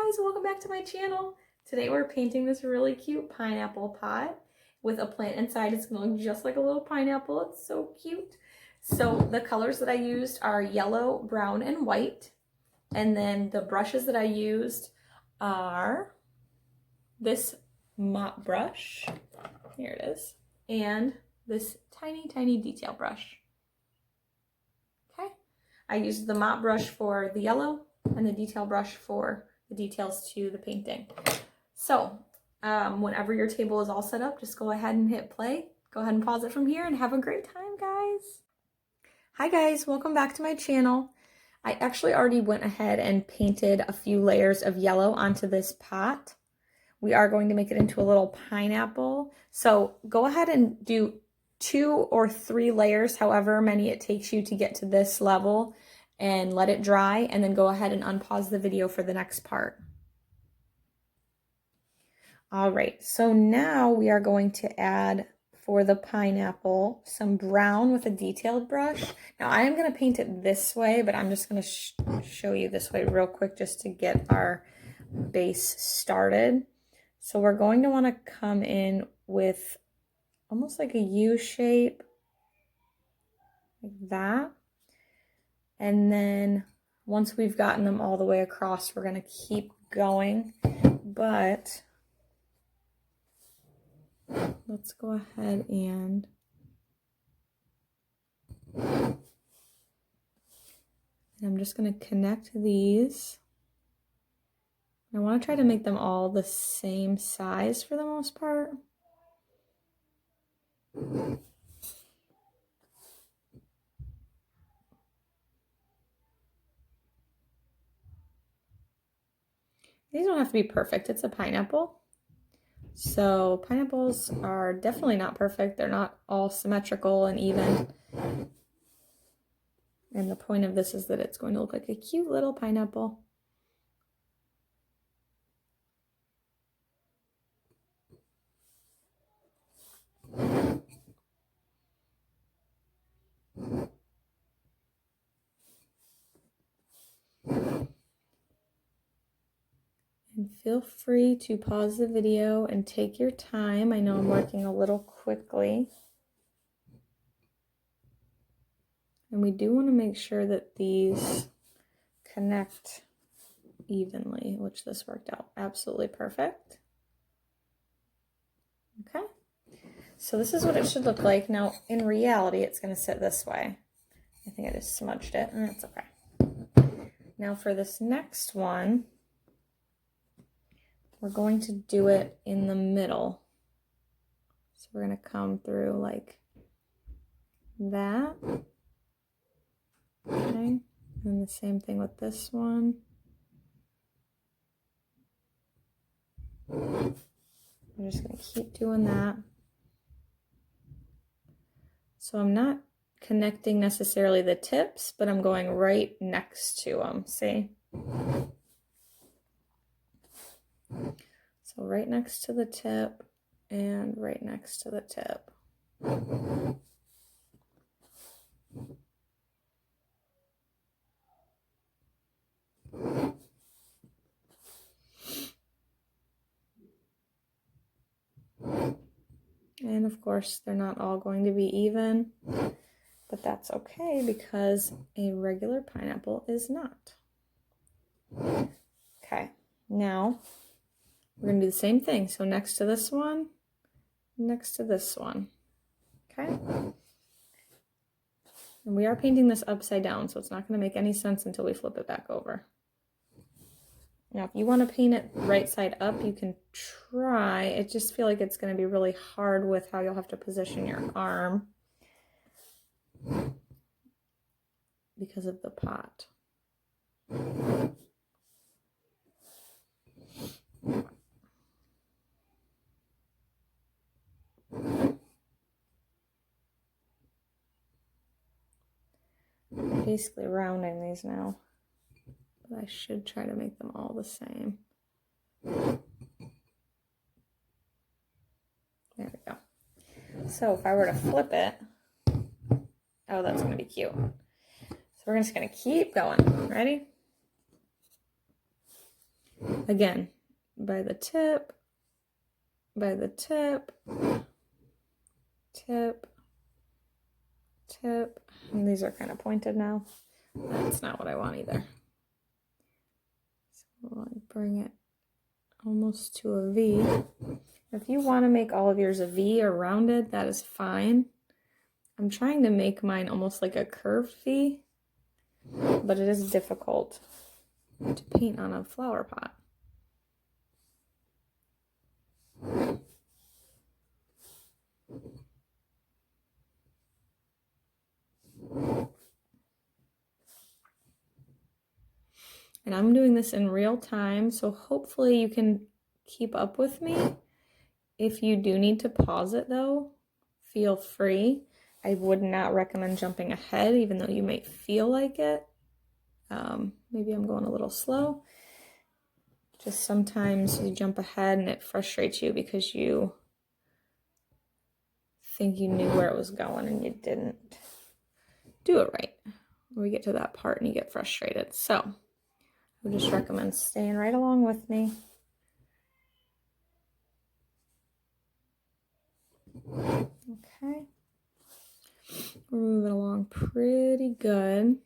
guys, welcome back to my channel. Today we're painting this really cute pineapple pot with a plant inside. It's gonna look just like a little pineapple. It's so cute. So the colors that I used are yellow, brown, and white. And then the brushes that I used are this mop brush, here it is, and this tiny detail brush. Okay, I used the mop brush for the yellow and the detail brush for the details to the painting. So whenever your table is all set up, just go ahead and hit play. Go ahead and pause it from here and have a great time, guys. Hi guys, welcome back to my channel. I actually already went ahead and painted a few layers of yellow onto this pot. We are going to make it into a little pineapple. So go ahead and do 2 or 3 layers, however many it takes you to get to this level, and let it dry, and then go ahead and unpause the video for the next part. All right, so now we are going to add, for the pineapple, some brown with a detailed brush. Now I am going to paint it this way, but I'm just going to show you this way real quick just to get our base started. So we're going to want to come in with almost like a U shape, like that. And then once we've gotten them all the way across, we're going to keep going. But let's go ahead and I'm just going to connect these. I want to try to make them all the same size for the most part. These don't have to be perfect. It's a pineapple. So pineapples are definitely not perfect. They're not all symmetrical and even. And the point of this is that it's going to look like a cute little pineapple. And feel free to pause the video and take your time. I know I'm working a little quickly. And we do want to make sure that these connect evenly, which this worked out absolutely perfect. Okay, so this is what it should look like. Now, in reality, it's going to sit this way. I think I just smudged it, and that's okay. Now for this next one, we're going to do it in the middle. So we're going to come through like that. Okay, and the same thing with this one. I'm just going to keep doing that. So I'm not connecting necessarily the tips, but I'm going right next to them, see? So right next to the tip and right next to the tip. And of course, they're not all going to be even, but that's okay because a regular pineapple is not. Okay, now we're going to do the same thing. So next to this one, next to this one. Okay? And we are painting this upside down, so it's not going to make any sense until we flip it back over. Now, if you want to paint it right side up, you can try. I just feel like it's going to be really hard with how you'll have to position your arm because of the pot. I'm basically rounding these now. But I should try to make them all the same. There we go. So if I were to flip it, oh, that's going to be cute. So we're just going to keep going. Ready? Again, by the tip, tip, tip, and these are kind of pointed now. That's not what I want either. So I'll bring it almost to a V. If you want to make all of yours a V or rounded, that is fine. I'm trying to make mine almost like a curved V, but it is difficult to paint on a flower pot. And I'm doing this in real time, so hopefully you can keep up with me. If you do need to pause it though, feel free. I would not recommend jumping ahead, even though you might feel like it. Maybe I'm going a little slow. Just sometimes you jump ahead and it frustrates you because you think you knew where it was going and you didn't do it right. We get to that part and you get frustrated. So I would just recommend staying right along with me. Okay. We're moving along pretty good.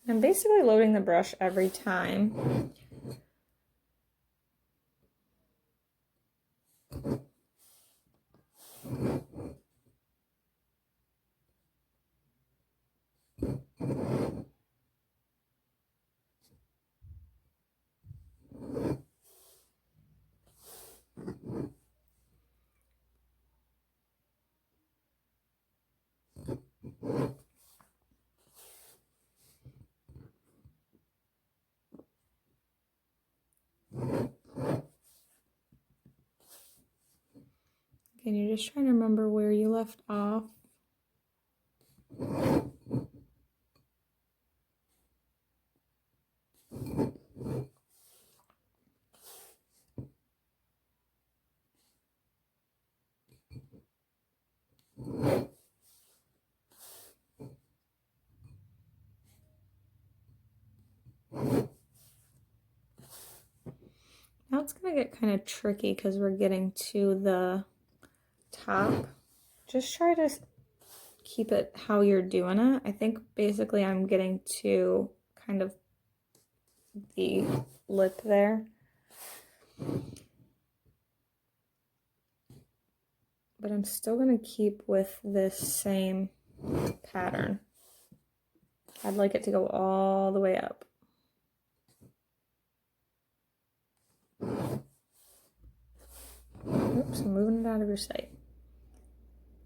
I'm basically loading the brush every time. And you're just trying to remember where you left off. Now it's going to get kind of tricky because we're getting to the top. Just try to keep it how you're doing it. I think basically I'm getting to kind of the lip there. But I'm still going to keep with this same pattern. I'd like it to go all the way up. Oops, I'm moving it out of your sight.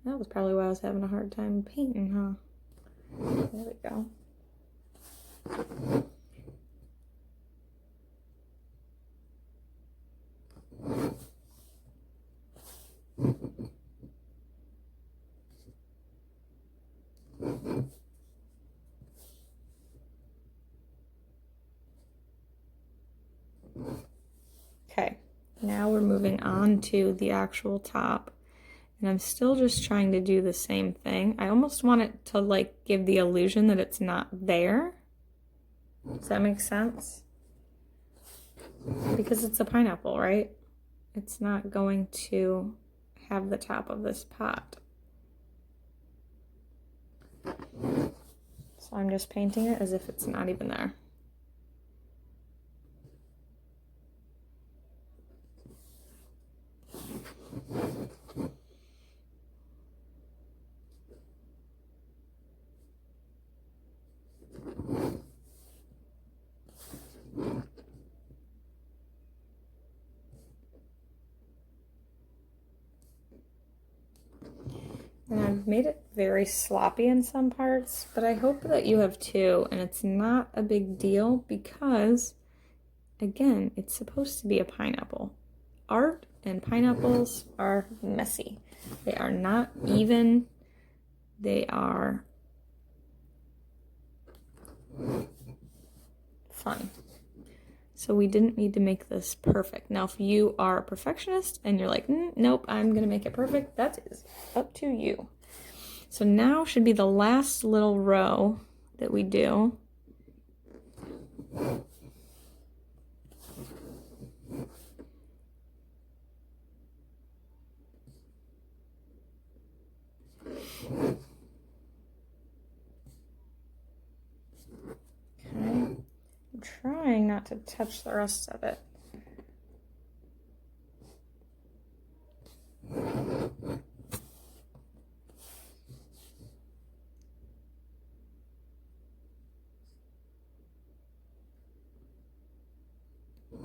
That was probably why I was having a hard time painting, huh? There we go. Okay, now we're moving on to the actual top. And I'm still just trying to do the same thing. I almost want it to like give the illusion that it's not there. Does that make sense? Because it's a pineapple, right? It's not going to have the top of this pot. So I'm just painting it as if it's not even there. And I've made it very sloppy in some parts, but I hope that you have too, and it's not a big deal because, again, it's supposed to be a pineapple. Art and pineapples are messy. They are not even. They are fun. So we didn't need to make this perfect. Now, if you are a perfectionist and you're like, nope, I'm gonna make it perfect, that is up to you. So now should be the last little row that we do. Okay. I'm trying not to touch the rest of it.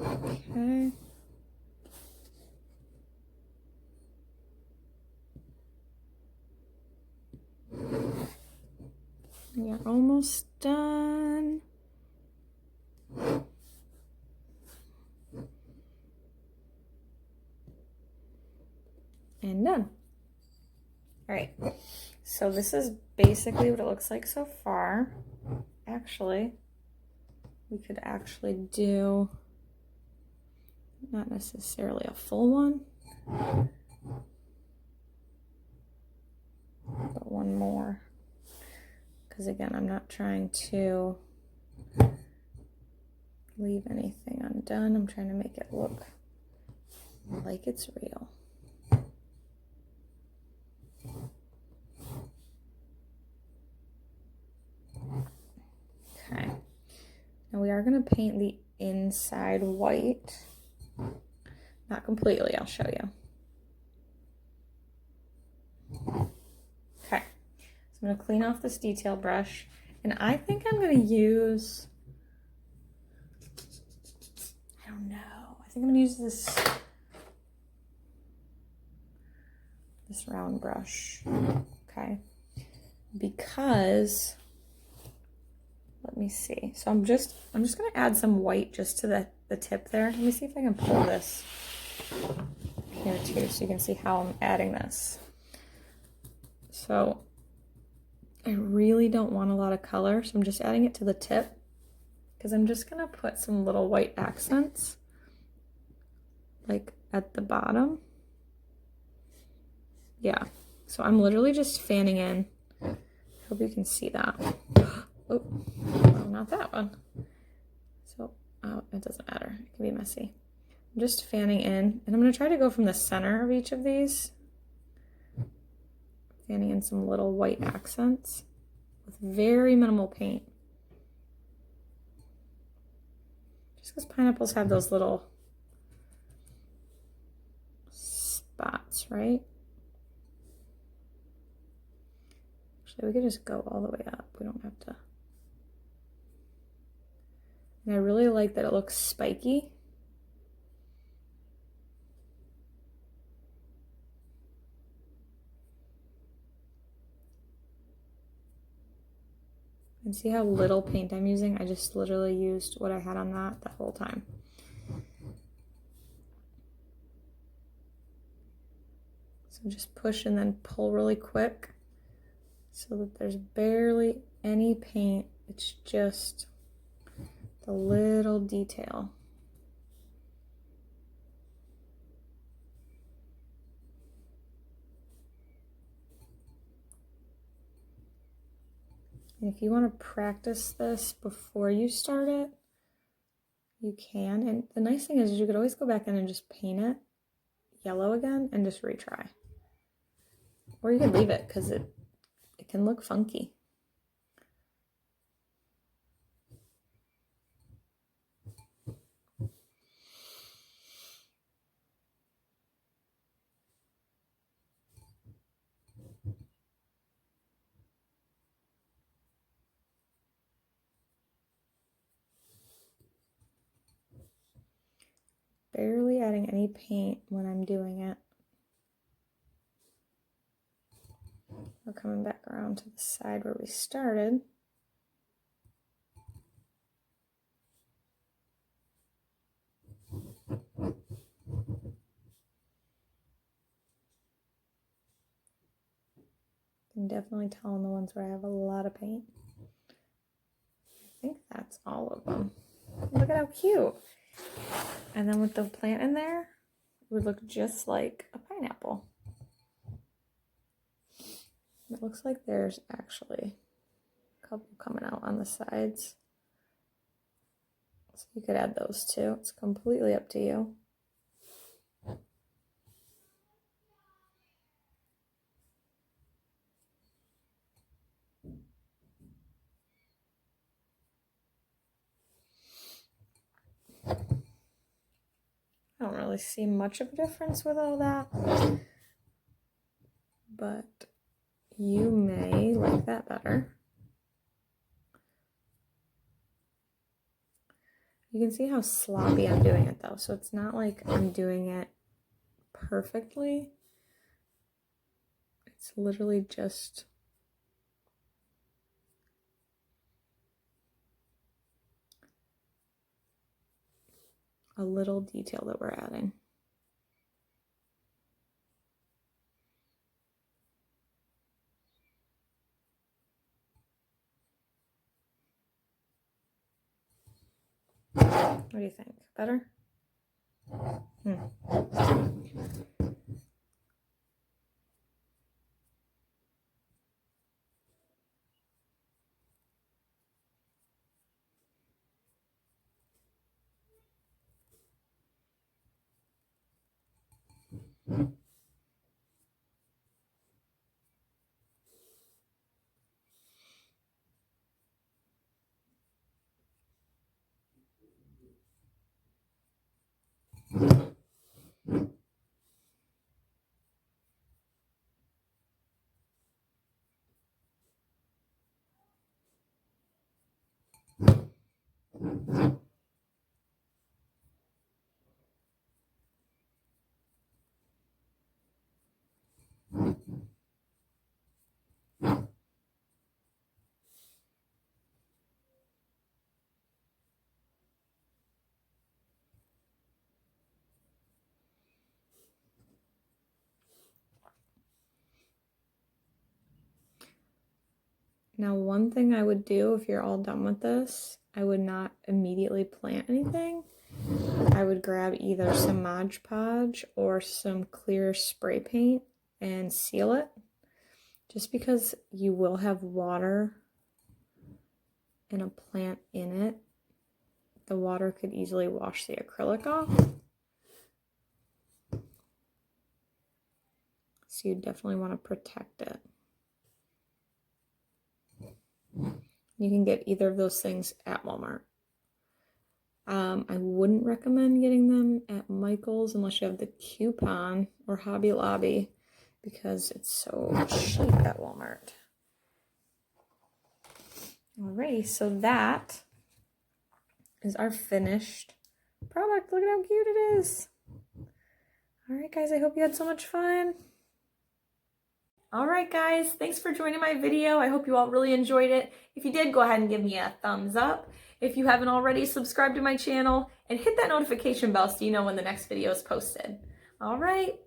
Okay. We are almost done. And done. All right, so this is basically what it looks like so far. Actually, we could actually do not necessarily a full one, but one more. Because again, I'm not trying to leave anything undone. I'm trying to make it look like it's real. Okay, now we are going to paint the inside white. Not completely, I'll show you. Okay, so I'm going to clean off this detail brush, and I think I'm going to use, I don't know, I think I'm going to use this round brush, okay, because, let me see, so I'm just going to add some white just to the tip there. Let me see if I can pull this here too, so you can see how I'm adding this. So I really don't want a lot of color, so I'm just adding it to the tip, because I'm just going to put some little white accents, like at the bottom. Yeah, so I'm literally just fanning in. Hope you can see that. Oh, well, not that one. So, it doesn't matter. It can be messy. I'm just fanning in, and I'm going to try to go from the center of each of these, fanning in some little white accents with very minimal paint. Just because pineapples have those little spots, right? Actually, we could just go all the way up. We don't have to. And I really like that it looks spiky. And see how little paint I'm using? I just literally used what I had on that the whole time. So just push and then pull really quick so that there's barely any paint. It's just the little detail. And if you want to practice this before you start it, you can. And the nice thing is you could always go back in and just paint it yellow again and just retry. Or you could leave it because it can look funky. Barely adding any paint when I'm doing it. We're coming back around to the side where we started. You can definitely tell on the ones where I have a lot of paint. I think that's all of them. at how cute. And then with the plant in there, it would look just like a pineapple. It looks like there's actually a couple coming out on the sides. So you could add those too. It's completely up to you. I don't really see much of a difference with all that, but you may like that better. You can see how sloppy I'm doing it though, so it's not like I'm doing it perfectly. It's literally just a little detail that we're adding. What do you think? Better? Now, one thing I would do if you're all done with this, I would not immediately plant anything. I would grab either some Mod Podge or some clear spray paint and seal it. Just because you will have water and a plant in it, the water could easily wash the acrylic off. So you definitely want to protect it. You can get either of those things at Walmart. I wouldn't recommend getting them at Michael's unless you have the coupon, or Hobby Lobby, because it's so cheap at Walmart. Alrighty, so that is our finished product. Look at how cute it is. Alright guys, I hope you had so much fun. Alright guys, thanks for joining my video. I hope you all really enjoyed it. If you did, go ahead and give me a thumbs up. If you haven't already, subscribe to my channel and hit that notification bell so you know when the next video is posted. Alright,